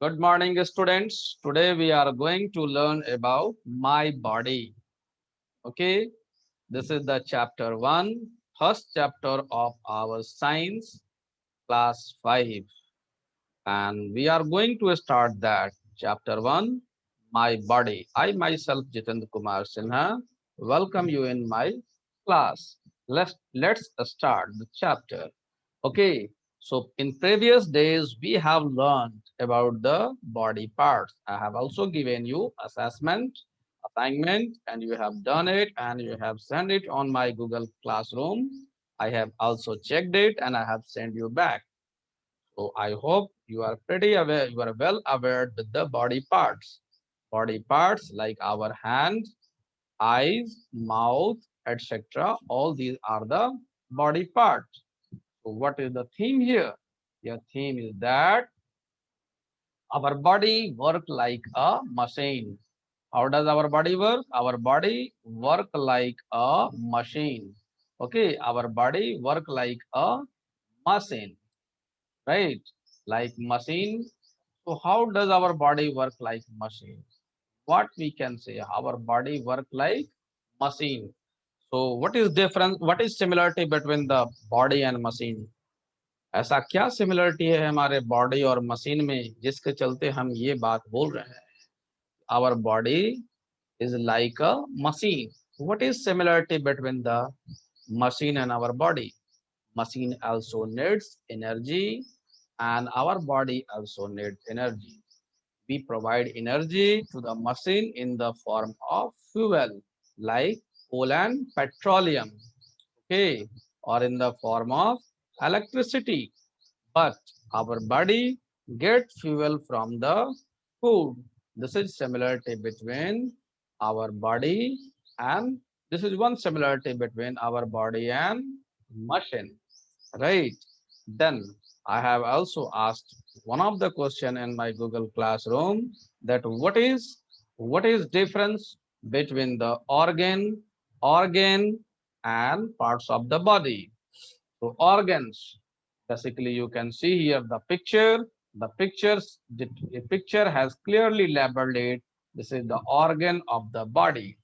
Good morning, students. Today we are going to learn about my body. Okay, this is the chapter 1, first chapter of our science class 5. And we are going to start that chapter 1, my body. I myself, Jitendra Kumar Sinha, welcome you in my class. Let's start the chapter. Okay, so in previous days, we have learned about the body parts. I have also given you assessment, assignment, and you have done it and you have sent it on my Google Classroom. I have also checked it and I have sent you back. So I hope you are pretty aware, you are well aware with the body parts. Body parts like our hand, eyes, mouth, etc. All these are the body parts. So what is the theme here? Your theme is that our body work like a machine. How does our body work? Our body work like a machine. Okay, our body work like a machine, right? Like machine. So how does our body work like machine? What we can say? Our body work like machine. So what is difference? What is similarity between the body and machine? ऐसा क्या similarity है हमारे body और machine में जिसके चलते हम ये बात बोल रहे हैं our body is like a machine what is similarity between the machine and our body machine also needs energy and our body also needs energy we provide energy to the machine in the form of fuel like coal and petroleum okay or in the form of electricity but our body gets fuel from the food. This is similarity between our body and this is one similarity between our body and machine, right? Then I have also asked one of the question in my Google Classroom that what is difference between the organ and parts of the body. So organs, basically you can see here the picture. The picture has clearly labeled it. This is the organ of the body.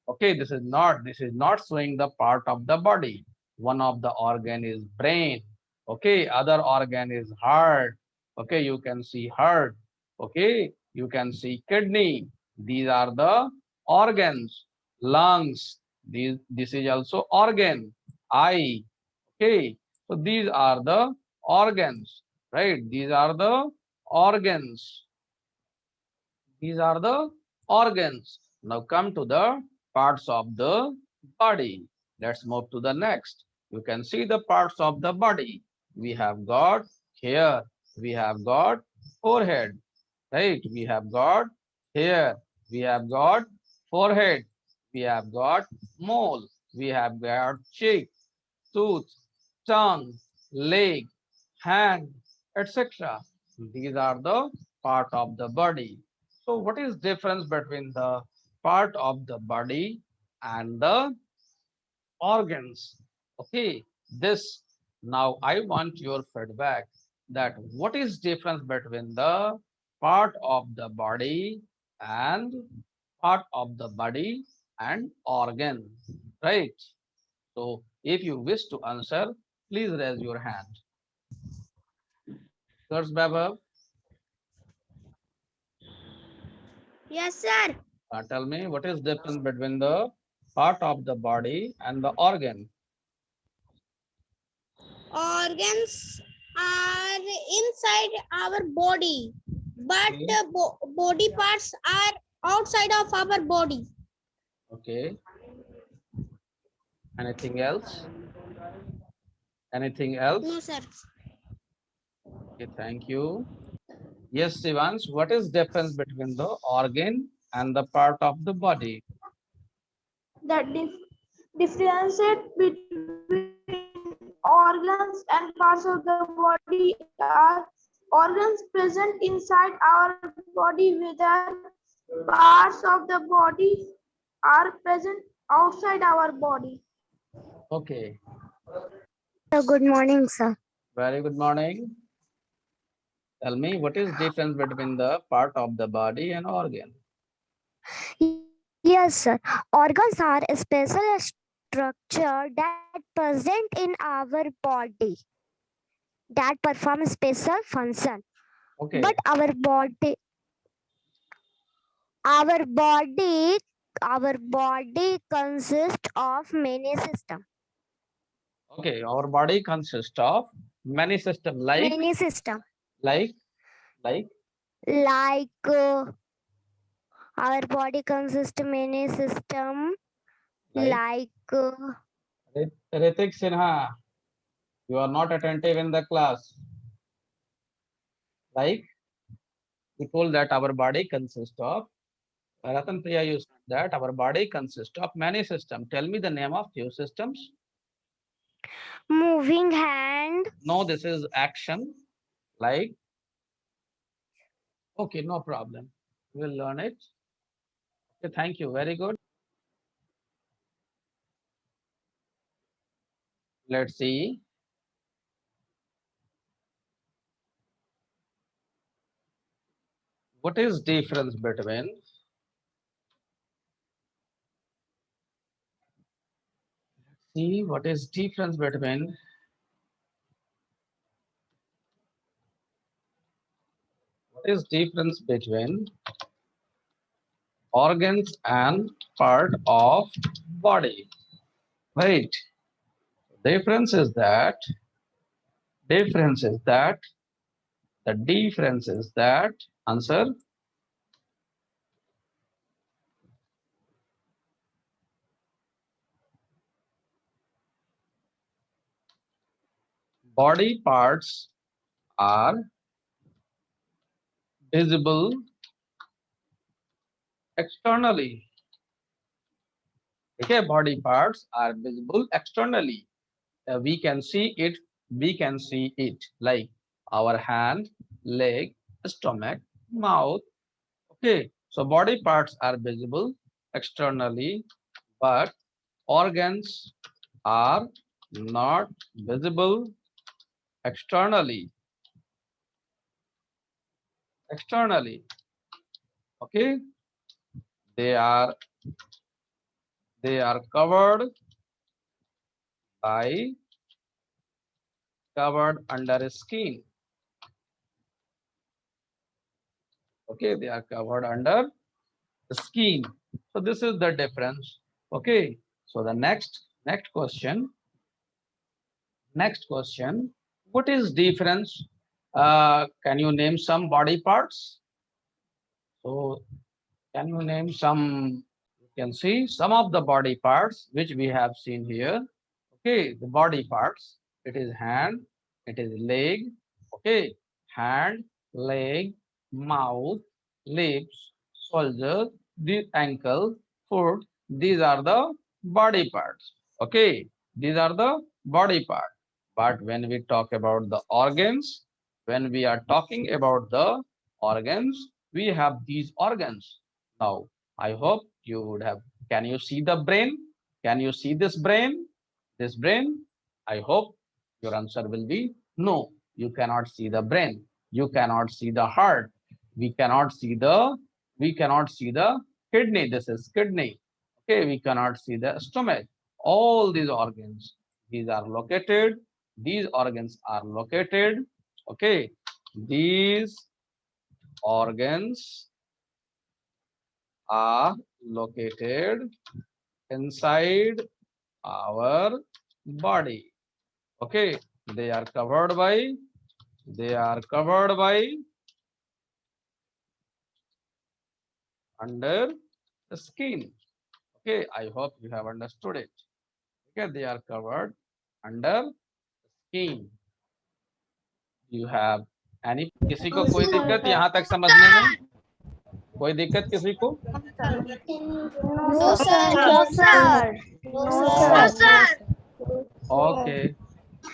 Okay, this is not showing the part of the body. One of the organ is brain. Okay, other organ is heart. Okay, you can see heart. Okay, you can see kidney. These are the organs. Lungs. This is also organ. Eye. Okay, so these are the organs, right? These are the organs. These are the organs. Now come to the parts of the body. Let's move to the next. You can see the parts of the body. We have got here, we have got forehead, right? We have got here, we have got forehead, we have got mole, we have got cheek, tooth, tongue, leg, hand, etc. These are the part of the body. So what is difference between the part of the body and the organs? Okay, this now I want your feedback that what is difference between the part of the body and part of the body and organ, right? So if you wish to answer, please raise your hand. First, Baba, Yes, sir. tell me what is difference between the part of the body and the organ? Organs are inside our body, but Okay. body parts are outside of our body. Okay. Anything else? Anything No, else? sir. Okay, thank you. Yes, Sivans, what is difference between the organ and the part of the body? The differentiate between organs and parts of the body are organs present inside our body, whether parts of the body are present outside our body. Okay. Good morning, sir. Very good morning. Tell me, what is difference between the part of the body and organ? Yes, sir. Organs are a special structure that present in our body that perform special function. Okay, But our body, our body consists of many systems. okay. Our body consists of many systems, Many system like, like. like our body consists many system Like, like Ritik Sinha, you are not attentive in the class. Like, we told that our body consists of, Ratan Priya, you said that our body consists of many systems. Tell me the name of few systems. moving hand, No, this is action. Like, okay, no problem. We'll learn it. Okay, thank you. Very good. Let's see. What is difference between what is difference between organs and part of body? Right. Difference is that the difference is that answer body parts are visible externally. Okay, body parts are visible externally. We can see it. We can see it like our hand, leg, stomach, mouth. Okay, so body parts are visible externally, but organs are not visible externally. Okay, they are covered under skin. Okay, they are covered under the skin. So this is the difference. Okay, so the next question. What is difference? Can you name some body parts? So can you name some? You can see some of the body parts which we have seen here. Okay, the body parts. It is hand, it is leg. Okay, hand, leg, mouth, lips, shoulder, the ankle, foot. These are the body parts. Okay, these are the body parts. But when we talk about the organs, when we are talking about the organs, we have these organs. Now, I hope you would have. Can you see the brain? Can you see this brain? This brain? I hope your answer will be no. You cannot see the brain. You cannot see the heart. We cannot see the kidney. This is kidney. Okay, we cannot see the stomach. All these organs, these are located. These organs are located. Okay, these organs are located inside our body. Okay, they are covered by under the skin. Okay, I hope you have understood it. Okay, they are covered under skin. You have any किसी को कोई दिक्कत यहाँ तक समझने में? कोई दिक्कत किसी को? No, sir. No, sir. No, sir. Okay.